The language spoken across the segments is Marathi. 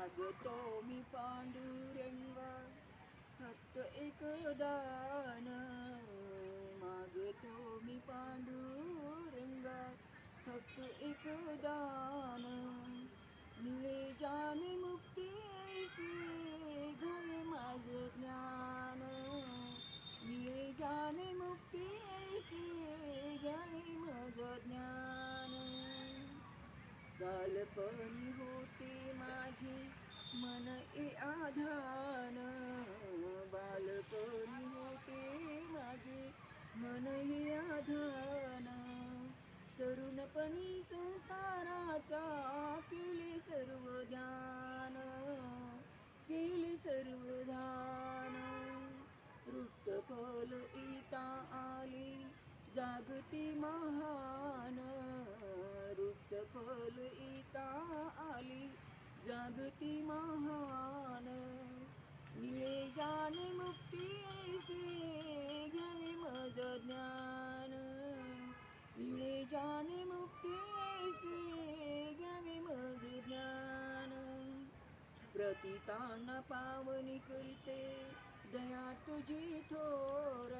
मागतो मी पांडुरंगा फक्त एक दान. मागतो मी पांडुरंगा फक्त एक दान. मिळे जाणे मुक्ती ऐसे घ्यावे माझे ज्ञान. मिळे जाणे मुक्ती ऐसे घ्यावे माझं ज्ञान. बालपणी होते माझे मन आधान. बालपणी होते माझे मन आधान. तरुणपणी संसाराचा केले सर्व ध्यान. केले सर्व ध्यान. फल इता आले जागती महान. फल इता आली जागती महान. मिळे जाणे मुक्ती ऐसे घ्यावे मज ज्ञान. मिळे जाणे मुक्ती ऐसे घ्यावे मज ज्ञान. प्रतिताना पावनी करीते दया तुझी थोर.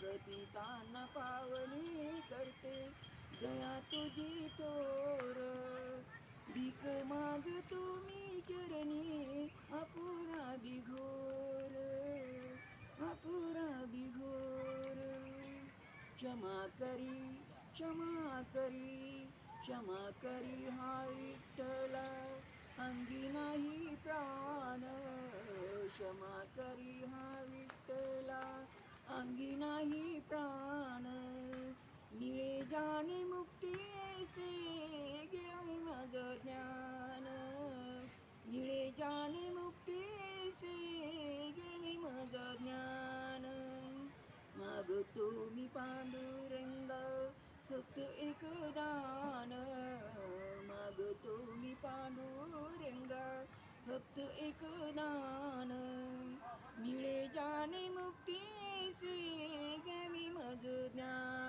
प्रतिताना पावनी करते दया तुझी थोर. भीक मागतो मी चरणी अपुरा बिघोर. अपुरा बिघोर. क्षमा करी क्षमा करी क्षमा करी हा विठ्ठला अंगी नाही प्राण. क्षमा करी हा विठ्ठला अंगी नाही प्राण. मिळे जाणे मुक्ती ऐसे घ्यावे माझं ज्ञान. मिळे जाणे मुक्ती ऐसे घ्यावे माझं ज्ञान. मागतो मी पांडुरंगा फक्त एक दान. मागतो मी पांडुरंगा फक्त एक दान. मिळे जाणे मुक्ती ऐसे घ्यावी मज ज्ञान.